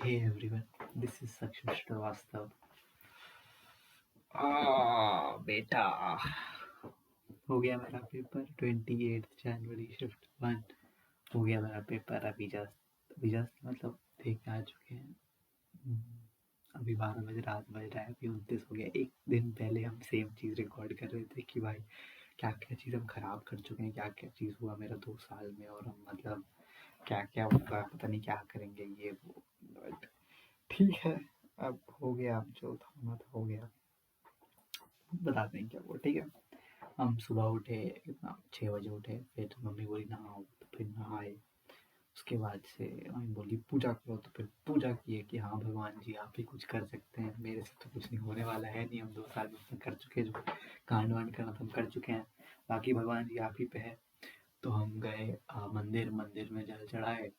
Hey everyone, this is Saksham Srivastava. बेटा हो गया मेरा पेपर 28 जनवरी शिफ्ट 1 हो गया मेरा पेपर अभी जस्ट मतलब देखने आ चुके हैं। अभी 12 बजे रात बज रहा है, अभी 29 हो गया। एक दिन पहले हम सेम चीज़ रिकॉर्ड कर रहे थे कि भाई क्या क्या चीज़ हम खराब कर चुके हैं, क्या क्या चीज़ हुआ मेरा 2 साल में, और हम मतलब क्या क्या होगा पता नहीं क्या करेंगे ये वो। बट ठीक है, अब हो गया, अब जो था होना था हो गया। बताते हैं क्या हुआ। ठीक है, हम सुबह उठे, कितना 6 बजे उठे, फिर मम्मी बोली नहाओ तो फिर नहाए। उसके बाद से मम्मी बोली पूजा करो, तो फिर पूजा किए कि हाँ भगवान जी आप ही कुछ कर सकते हैं, मेरे से तो कुछ नहीं होने वाला है नहीं, हम 2 साल में कर चुके, जो कांड वांड करना था हम कर चुके हैं, बाकी भगवान जी आप ही पे है। तो हम गए मंदिर मंदिर में जल चढ़ाए,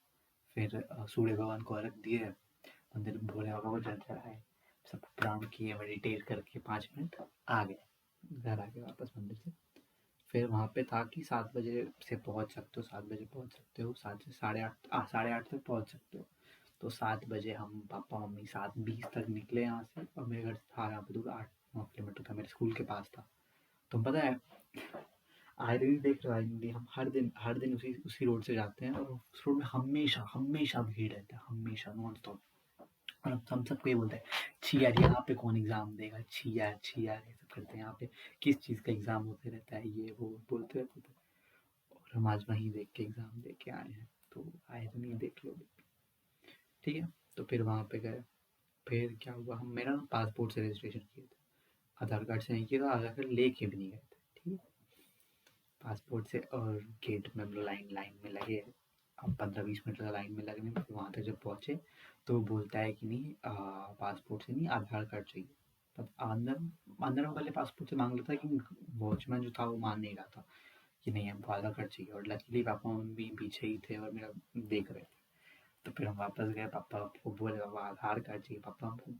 फिर सूर्य भगवान को अर्घ दिए, मंदिर में भोले बाबा को जल चढ़ाए, सब प्रणाम किए, मेडिटेट करके 5 मिनट आ गए, घर आ गए वापस मंदिर से। फिर वहाँ पे था कि 7 बजे से पहुँच सकते हो, 7 बजे पहुँच सकते हो, 7 से साढ़े आठ तक पहुँच सकते हो। तो 7 बजे हम पापा मम्मी 7:20 तक निकले यहाँ से, और मेरे घर से था यहाँ पे दूर 8-9 किलोमीटर था, मेरे स्कूल के पास था। तुम पता है, आयरनी देख रहे हो, आयरनी हम हर दिन उसी उसी रोड से जाते हैं, और उस रोड में हमेशा हमेशा भीड़ रहता है, हमेशा नॉन स्टॉप। और हम सबको ये बोलते हैं, छी यार यहाँ पे कौन एग्जाम देगा, छी यार ये सब करते हैं यहाँ पे, किस चीज़ का एग्जाम होते रहता है ये वो बोलते रहते थे। और हम आज वहीं देख के एग्जाम दे के आए हैं, तो आए तो नहीं देख लो। ठीक है, तो फिर वहाँ पे गए। फिर क्या हुआ, हम मेरा ना पासपोर्ट से रजिस्ट्रेशन किए थे, आधार कार्ड से नहीं किया था, आधार कार्ड लेके भी नहीं गए थे। ठीक है, पासपोर्ट से, और गेट में हम लोग लाइन लाइन में लगे। अब 15-20 मिनट लगा लाइन में लगने में, फिर वहाँ तक जब पहुँचे तो वो बोलता है कि नहीं पासपोर्ट से नहीं, आधार कार्ड चाहिए। तब अंदर अंदर में पहले पासपोर्ट से मांग लेता, कि वॉचमैन जो था वो मान नहीं रहा था कि नहीं हमको आधार कार्ड चाहिए, और लकीली पापा मम्मी पीछे ही थे और मेरा देख रहे थे। तो फिर हम वापस गए, पापा को बोले पापा आधार कार्ड चाहिए, पापा हमको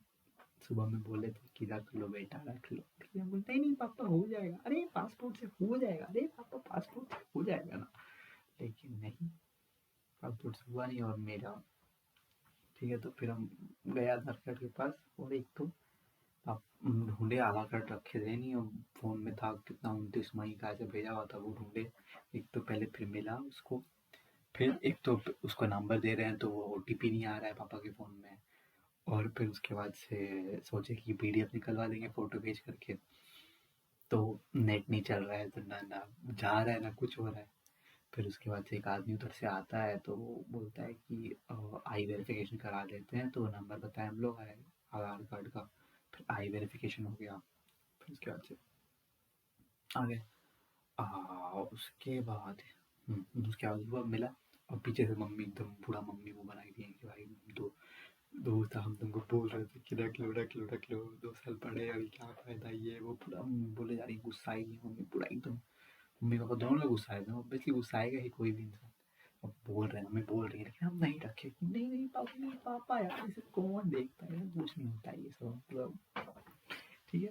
सुबह में बोले थे कि रख लो बेटा रख लो। फिर हम बोलते नहीं पापा हो जाएगा, अरे पासपोर्ट से हो जाएगा, अरे पापा पासपोर्ट से हो जाएगा ना। लेकिन नहीं, पासपोर्ट से हुआ नहीं, और मेरा ठीक है। तो फिर हम गए आधार कार्ड के पास, और एक तो आप ढूंढे आधार कार्ड रखे थे नहीं, और फ़ोन में था कितना 29 मई का ऐसे भेजा हुआ था, वो ढूंढे। एक तो पहले फिर मिला उसको, फिर एक तो उसको नंबर दे रहे हैं तो वो ओटीपी नहीं आ रहा है पापा के फ़ोन में। और फिर उसके बाद से सोचे कि पीडीएफ निकलवा देंगे फ़ोटो भेज करके, तो नेट नहीं चल रहा है, तो ना ना जा रहा है ना कुछ हो रहा है। फिर उसके बाद से एक आदमी उधर से आता है, तो वो बोलता है कि आई वेरिफिकेशन करा लेते हैं, तो नंबर बताए हम लोग है आधार कार्ड का। फिर आई वेरिफिकेशन हो गया, फिर उसके बाद से आ गए। उसके बाद उसके बाद हुआ मिला, और पीछे से मम्मी एकदम पूरा मम्मी वो बनाई दी है कि भाई दो दोस्त हम तुमको बोल रहे थे कि रख लो रख लो रख लो, 2 साल पढ़े अभी क्या फायदा, ये वो पूरा बोले जा रही, गुस्साई नहीं मम्मी पूरा एकदम। मम्मी पापा दोनों लोग गुस्साए थे, ऑब्वियसली गुस्साएगा ही कोई भी इंसान। अब बोल रहे हैं, मम्मी बोल रही है, लेकिन हम नहीं रखे कि नहीं नहीं पापा नहीं पापा यार इसे कौन देखता है, कुछ नहीं होता है ये सब मतलब। ठीक है,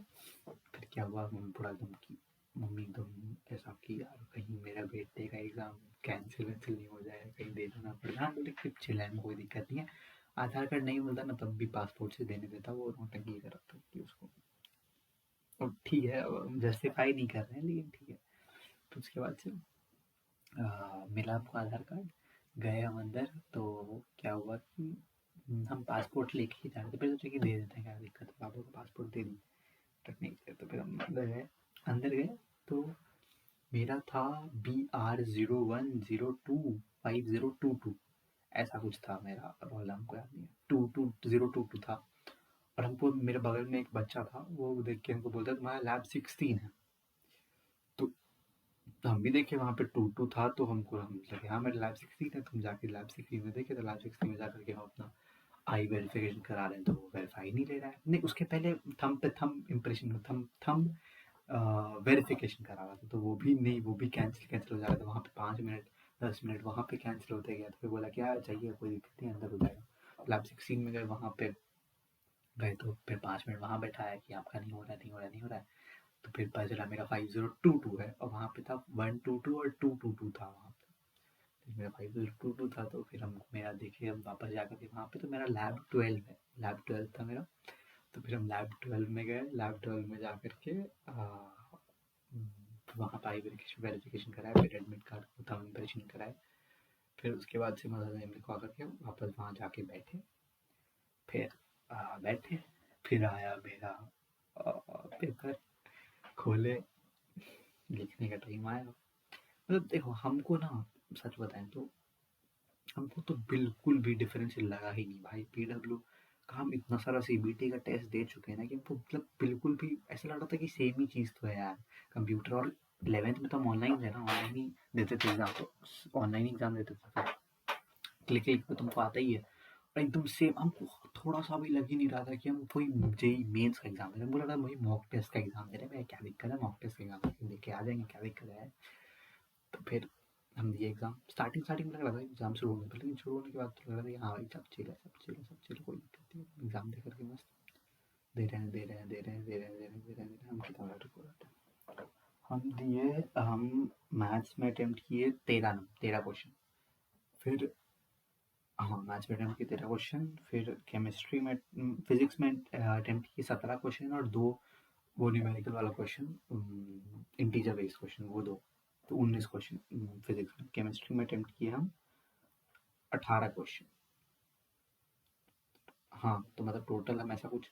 फिर क्या हुआ, मम्मी पूरा एकदम की, मम्मी एकदम ऐसा कि यार कहीं मेरा बेटे का एग्ज़ाम कैंसिल वैंसिल नहीं हो जाए, कहीं देना ना पड़े। हाँ बोले कि चिल है, कोई दिक्कत नहीं है, आधार कार्ड नहीं मिलता ना तब भी पासपोर्ट से देने देता, वो नौटंकी कर रहा था कि उसको। अब ठीक है, अब हम जस्टिफाई नहीं कर रहे हैं, लेकिन ठीक है। तो उसके बाद से मिला हमको आधार कार्ड, गए हम अंदर, तो क्या हुआ कि हम पासपोर्ट लेके ही जा रहे थे, फिर सोचे कि दे देते हैं क्या दिक्कत है, पापा को पासपोर्ट दे दी, रखने के लिए। तो फिर हम अंदर गए तो मेरा था BR01025022, ऐसा कुछ था मेरा रोल, हमको याद नहीं है, 22022 था। और हमको मेरे बगल में एक बच्चा था, वो देख के हमको बोलता तुम्हारा लैब 16 है। तो हम भी देखे वहाँ पे 22 था, तो हम लगे हाँ मेरा लैब 16 है, तुम जाके लैब 16 में देखे, तो लैब 16 में जाकर के हम अपना आई वेरिफिकेशन करा रहे हैं, तो वो वेरीफाई नहीं ले रहा है। नहीं, उसके पहले थंब पे thumb impression, thumb thumb verification करा रहा था, तो वो भी नहीं, वो भी कैंसिल कैंसिल हो जा रहा था। वहाँ पे 5 मिनट 10 मिनट वहाँ पे कैंसिल होते गया, तो फिर बोला क्या चाहिए, कोई दिक्कत नहीं, अंदर हो जाएगा। लैब 16 में गए, वहाँ पे गए तो फिर 5 मिनट वहाँ बैठा है कि आपका नहीं हो रहा है नहीं हो रहा है नहीं हो रहा है। तो फिर पता चला मेरा 5022 है, और वहाँ पे था 122 और 222 था वहाँ पे। फिर मेरा 5:02 था, तो फिर हम मेरा देखे हम वापस जाकर के वहाँ पे, तो मेरा लैब 12 है, लैब 12 था मेरा। तो फिर हम लैब 12 में गए, लैब 12 में जा कर के वहाँ पे आई वेरिफिकेशन कराया, फिर एडमिट कार्ड थंब इम्प्रेशन कराए। फिर उसके बाद से मदर ने मेरे को आकर के वापस वहाँ जाके बैठे, फिर बैठे, फिर आया मेरा पेपर, खोले, लिखने का टाइम आया। मतलब देखो हमको ना, सच बताएं तो हमको तो बिल्कुल भी डिफरेंस लगा ही नहीं भाई। पीडब्ल्यू का हम इतना सारा सीबीटी का टेस्ट दे चुके हैं ना कि हमको मतलब बिल्कुल भी ऐसा लग रहा था कि सेम ही चीज़ तो है यार, कंप्यूटर। और 11th में तो हम ऑनलाइन थे ना, ऑनलाइन ही देते थे एग्जाम, तो ऑनलाइन एग्जाम देते थे, क्लिक क्लिक पे तुमको आता ही है। और एकदम सेम, हमको थोड़ा सा भी लग ही नहीं रहा था कि हम कोई जेई मेंस का एग्जाम दे रहे हैं। मुझे लगा वही मॉक टेस्ट का एग्जाम दे रहे हैं, क्या दिक्कत है, मॉक टेस्ट का एग्जाम दे के आ जाएंगे, क्या दिक्कत है। तो फिर हम दिए एग्जाम। स्टार्टिंग स्टार्टिंग में लग रहा था एग्जाम शुरू होने पर, लेकिन शुरू होने के बाद तो लग रहा था कि हाँ भाई सब चिल है, सब चिल है, सब चिल है, कोई दिक्कत नहीं है। एग्जाम दे करके मस्त दे रहे हैं, दे रहे हैं, दे रहे हैं, दे रहे हैं, दे रहे हैं, दे रहे हैं, हम कितना मिनट को हम दिए, हम मैथ्स में अटेम्प्ट किए 13 क्वेश्चन। फिर हाँ, मैथ्स में अटेम्प्ट किए 13 क्वेश्चन। फिर केमिस्ट्री में, फिजिक्स में अटेम्प्ट किए 17 क्वेश्चन, और 2 वो न्यूमेरिकल वाला क्वेश्चन, इंटीजर बेस्ड क्वेश्चन, वो 2, तो 19 क्वेश्चन फिजिक्स में। केमिस्ट्री में अटेम्प्ट किए हम 18 क्वेश्चन। हाँ, तो मतलब टोटल हम ऐसा कुछ,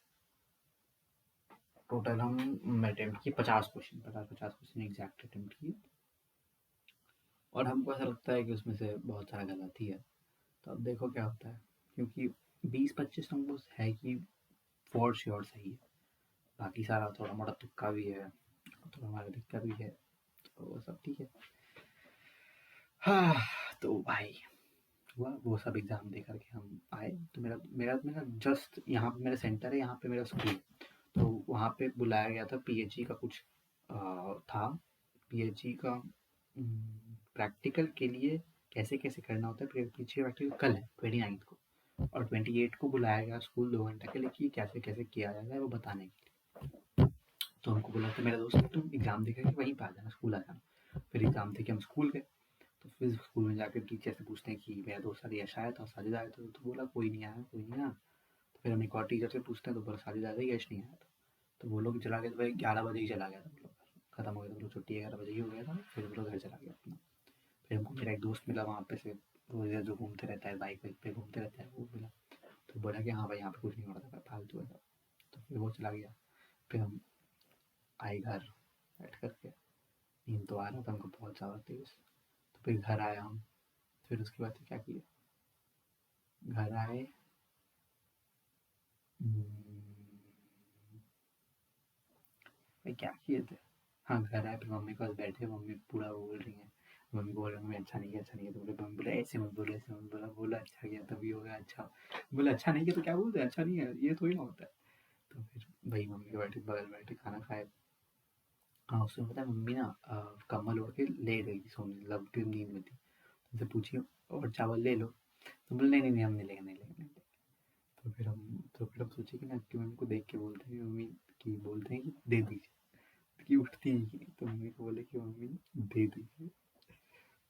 टोटल हम अटेम्प्ट किए 50 क्वेश्चन, 50 क्वेश्चन एग्जैक्ट अटेम्प्ट किए। और हमको ऐसा लगता है कि उसमें से बहुत सारा गलत ही है। तो अब देखो क्या होता है, क्योंकि 20-25 नंबर है कि फॉर श्योर सही है, बाकी सारा थोड़ा मोड़ा तुक्का भी है, थोड़ा हमारा दिक्का भी है, तो वो सब ठीक है। हाँ, तो भाई हुआ वो सब एग्ज़ाम दे करके हम आए। तो मेरा मेरा मेरा जस्ट यहाँ पे मेरा सेंटर है, यहाँ पे मेरा स्कूल। तो वहाँ पे बुलाया गया था, पीएचई का कुछ था, पीएचई का प्रैक्टिकल के लिए कैसे कैसे करना होता है। पीछे प्रैक्टिकल कल है 29 को, और 28 को बुलाया गया स्कूल 2 घंटे के लिए कि कैसे कैसे किया जाता है वो बताने के लिए। तो हमको बोला था मेरा दोस्त, तुम एग्ज़ाम दे करके वहीं पे आ जाना, स्कूल आ जाना। फिर एग्ज़ाम दे के हम स्कूल गए। तो फिर स्कूल में जाकर टीचर से पूछते हैं कि मेरा दोस्त यश आया था, साजिद आया था, तो बोला कोई नहीं आया, कोई नहीं आया। तो फिर हम एक और टीचर से पूछते हैं, तो बोला साजिद आया था, यश नहीं आया था। तो वो लोग चला गया, तो भाई 11 बजे ही चला गया था, मतलब खत्म हो गया था, मतलब छुट्टी 11 बजे ही हो गया था। फिर वो लोग घर चला गया अपना। फिर हमको मेरा एक दोस्त मिला वहाँ पे से, वो इधर जो घूमते रहता है, बाइक वाइक पे घूमते रहता है, वो मिला। तो बोला कि हाँ भाई यहाँ पे कुछ नहीं हो रहा था, फालतू है सब। तो फिर वो चला गया। फिर हम आए घर, बैठ करके नींद तो आ रहा था हमको बहुत ज़्यादा तेज। तो फिर घर आया हम। फिर उसके बाद क्या किया, घर आए, भाई क्या किए थे, हाँ घर आए, फिर मम्मी के पास बैठे, मम्मी पूरा बोल रही है, मम्मी बोल रही है अच्छा नहीं किया, अच्छा नहीं किया। तो बोले, मम्मी बोले ऐसे मत बोलो, ऐसे मत बोला, बोला अच्छा किया तभी होगा अच्छा। बोला अच्छा नहीं किया तो क्या बोलते हैं, अच्छा नहीं है, ये थोड़ी ना होता है। तो फिर भाई मम्मी के बैठे बगल में बैठे खाना खाए। हाँ, उसमें पता है मम्मी ना कम्बल ओढ़ के ले रही थी सोने, मतलब नींद में थी। उनसे पूछी और चावल ले लो, तो बोले नहीं नहीं नहीं हम नहीं लेंगे, नहीं लेंगे, नहीं लेंगे। तो फिर हम सोचे कि ना कि मम्मी को देख के बोलते हैं, मम्मी की बोलते हैं कि दे दीजिए, कि उठती ही नहीं। तो मम्मी को बोले कि मम्मी दे दीजिए।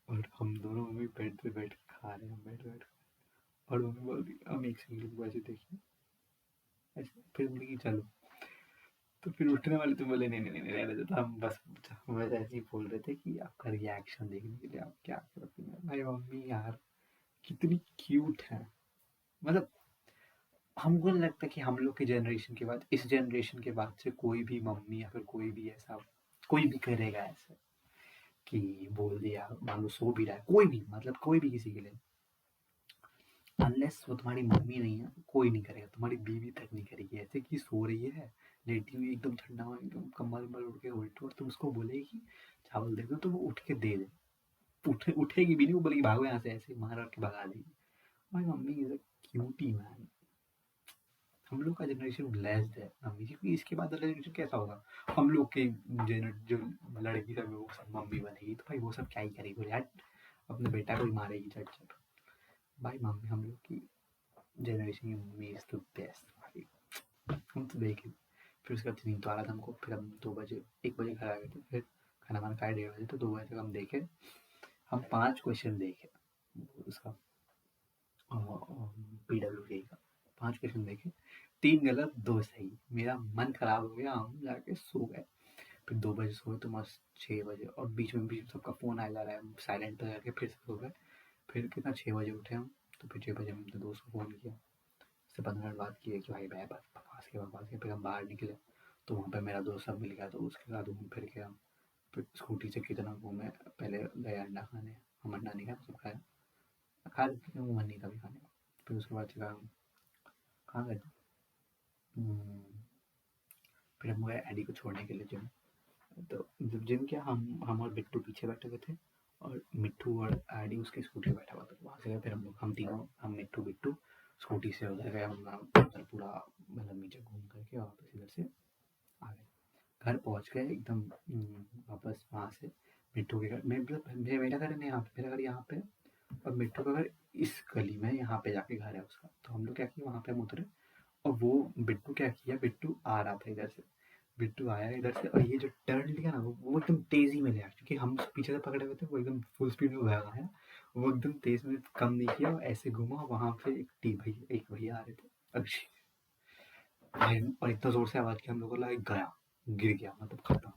और हम दोनों मम्मी बेड पे बैठ के खा रहे हैं, हम बेड बैठ, और मम्मी बोल रही हम एक सेकंड को ऐसे देखिए, ऐसे फिर बोली कि चलो। तो फिर उठने वाले तो बोले नहीं नहीं नहीं नहीं, रहने दो। तो हम बस ऐसे ही बोल रहे थे कि आपका रिएक्शन देखने के लिए आप क्या करते हैं। भाई मम्मी यार कितनी क्यूट है, मतलब हमको नहीं लगता कि हम लोग के जनरेशन के बाद, इस जनरेशन के बाद से कोई भी मम्मी या फिर कोई भी ऐसा, कोई भी करेगा ऐसे कि बोल दिया, मान लो सो भी रहा है कोई भी, मतलब कोई भी किसी के लिए, अनलेस वो तुम्हारी मम्मी नहीं है, कोई नहीं करेगा। तुम्हारी बीवी तक नहीं करेगी ऐसे कि सो रही है, लेटी हुई एकदम ठंडा हुआ, एकदम कम्बल वम्बल उड़ के उल्टो, और तुम उसको बोलेगी चावल दे दो, तो वो उठ के दे दे, उठेगी भी नहीं, वो बोलेगी भागो यहाँ से, ऐसे मार के भगा देगी। My mummy is a cutie man. हम लोग का जनरेशन ब्लेस्ड है मम्मी जी, क्योंकि इसके बाद जनरेशन कैसा होगा, हम लोग के जो लड़की सब है वो सब मम्मी बनेगी, तो भाई वो सब क्या ही करेगी, बोले यार अपने बेटा को ही मारेगी चट चट। भाई मम्मी हम लोग की जनरेशन की मम्मी इज द बेस्ट भाई, हम तो देख ली। फिर उसके बाद नींद तो आ रहा था हमको, फिर हम 2 बजे 1 बजे घर आ गए थे। फिर खाना वाना खाए 1:30 बजे, तो 2 बजे तक हम देखे, हम 5 क्वेश्चन देखे, उसका PWD का 5 क्वेश्चन देखे, 3 गलत 2 सही। मेरा मन खराब हो गया, हम जाके सो गए। फिर 2 बजे सोए तो मस्त 6 बजे, और बीच में भी सबका फ़ोन आया जा रहा है, साइलेंट पे करके फिर से सो गए। फिर कितना 6 बजे उठे हम, तो फिर 6 बजे हमने दोस्त को फ़ोन किया, उससे 15 मिनट बात किए कि भाई मैं बस बकवास के फिर हम बाहर निकले, तो वहाँ पे मेरा दोस्त सब मिल गया, तो उसके साथ घूम फिर के हम फिर स्कूटी से कितना घूमे। पहले गए अंडा खाने, हम अंडा नहीं खाया, सब खाया, खा लेते थे, वो मन नहीं था अभी खाने का। फिर उसके बाद चला कहाँ गए थे, फिर हम गए एडी को छोड़ने के लिए जिम। तो जब जिम किया, हम और बिट्टू पीछे बैठे हुए थे, और मिट्टू और एडी उसकी स्कूटी पे बैठा हुआ था। वहाँ से गए फिर हम लोग, हम तीनों, हम मिट्टू बिट्टू स्कूटी से उधर गए, हम उधर पूरा मतलब नीचे घूम करके वापस इधर से आ गए। घर पहुँच गए एकदम वापस वहाँ से मिट्टू के घर। मेरा घर है यहाँ पे, मेरा घर यहाँ पे, और मिट्टू का घर इस गली में, यहाँ पे जाके घर है उसका। तो हम लोग क्या किए, वहाँ पे हम उतरे, और वो बिट्टू क्या किया, बिट्टू आ रहा था इधर से, बिट्टू आया इधर से, और ये जो टर्न लिया ना, वो एकदम तेजी में लिया, क्योंकि हम पीछे से पकड़े हुए थे, वो एकदम फुल स्पीड में भागा है। वो एकदम तेज में कम नहीं किया, और ऐसे घुमा, वहां पे एक भैया आ रहे थे, अक्षय भाई, और इतना जोर से आवाज की हम लोगों को लगा गया, गिर गया, मतलब खत्म।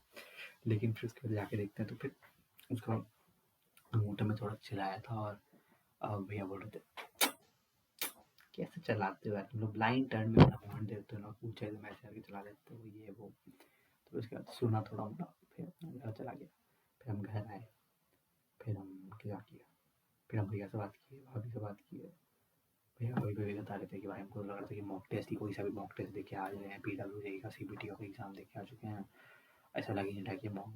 लेकिन फिर उसके बाद जाके देखते हैं, तो फिर उसका अंगूठे में थोड़ा चिल्लाया था, और भैया बोल रहे थे कैसे चलाते हो यार तुम लोग, ब्लाइंड टर्न में इतना हॉर्न देते हो ना, पूछे तो मैं ऐसे चला लेते हो ये वो। तो उसके बाद सुना थोड़ा मोटा, फिर अपना घर चला गया। फिर हम घर आए, फिर हम क्या किया, फिर हम भैया से बात किए, भाभी से बात किए। भैया भाभी भी बता रहे थे कि भाई हमको लग रहा था कि मॉक टेस्ट ही, कोई सा भी मॉक टेस्ट देके आ रहे हैं, PWJ का CBT का कोई एग्जाम देके आ चुके हैं, ऐसा लग ही नहीं रहा कि मॉक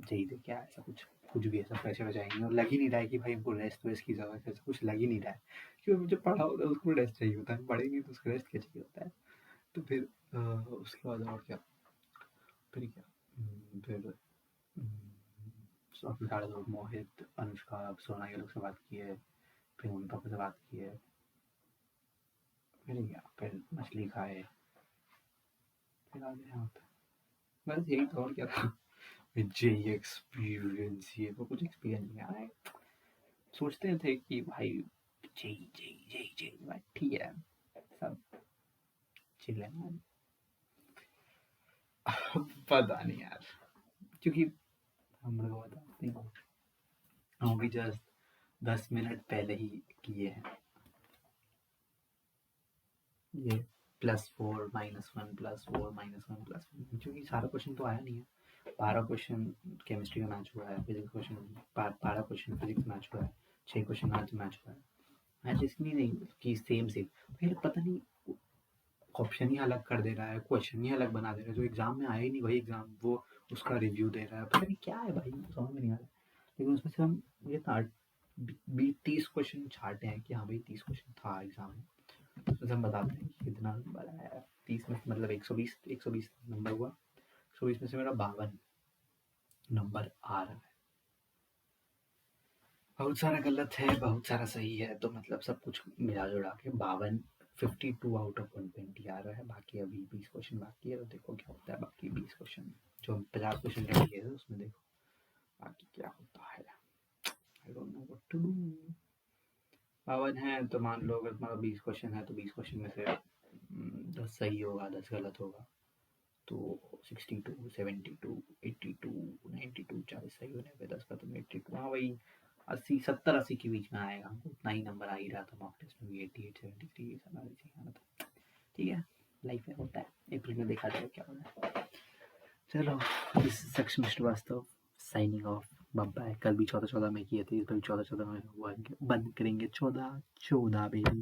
जेई देके आया, ऐसा कुछ भी ऐसा पैसे बचाएंगे, और लग ही नहीं रहा है कि भाई हमको रेस्ट वेस्ट की जरूरत है, ऐसा कुछ लग ही नहीं रहा है। क्योंकि मुझे पढ़ा होता है उसको रेस्ट चाहिए होता है, पढ़ेंगे तो उसको रेस्ट क्या चाहिए होता है। तो फिर उसके बाद और क्या, फिर क्या, फिर अपने सारे लोग, मोहित, अनुष्का, सोना, ये लोग से बात की है। फिर मम्मी पापा से बात की है। फिर क्या, फिर मछली खाए, फिर आ गए यहाँ पे। बस यही तो, और क्या था। जेई एक्सपीरियंस, ये वो कुछ एक्सपीरियंस नहीं आ रहा है। सोचते थे कि भाई जेई जेई जेई जेई भाई ठीक है, सब चिल है ना। पता नहीं यार, क्योंकि हम लोग बताते हैं, हम भी जस्ट 10 मिनट पहले ही किए हैं ये, +4 -1 +4 -1 +1, क्योंकि सारा क्वेश्चन तो आया नहीं है। 12 क्वेश्चन केमिस्ट्री का मैच हुआ है, physics question 12 question physics match हुआ है, 6 क्वेश्चन मैथ मैच हुआ है। मैच इसलिए नहीं कि सेम सेम, फिर पता नहीं ऑप्शन ही अलग कर दे रहा है, क्वेश्चन ही अलग बना दे रहा है, जो एग्जाम में आया ही नहीं वही एग्जाम वो उसका रिव्यू दे रहा है, पता नहीं क्या है भाई, समझ में नहीं आ रहा। लेकिन उसमें से हम ये 30 क्वेश्चन छाटे हैं कि हाँ भाई 30 क्वेश्चन था एग्जाम में, उसमें हम बताते हैं कि कितना नंबर आया। 30 में मतलब 120 नंबर हुआ, 120 में से मेरा 52 नंबर आ रहा है। बहुत सारा गलत है, बहुत सारा सही है, तो मतलब सब कुछ मिला जुला के 52 आउट ऑफ 120 आ रहा है। बाकी अभी 20 क्वेश्चन बाकी है, तो देखो क्या होता है बाकी 20 क्वेश्चन, जो 50 क्वेश्चन रह गए थे उसमें देखो बाकी क्या होता है। I don't know what to do. 52 है तो मान लो अगर तुम्हारा 20 क्वेश्चन है, तो 20 क्वेश्चन में से 10 सही होगा, 10 गलत होगा, तो 62 72 82 92 40 सही होने पे 10 का तो 82, हाँ वही 70 80 के बीच में आएगा। हमको उतना ही नंबर आ ही रहा था मॉक टेस्ट में भी, 88 73 सब आ रहा था। ठीक है, लाइफ में होता है, अप्रैल में देखा जाएगा क्या होना है। चलो, this is Sakshi Srivastava signing off, bye bye. कल भी 14 14 में किए थे, इस बार भी 14 14 में हुआ, बंद करेंगे 14 14 बेबी।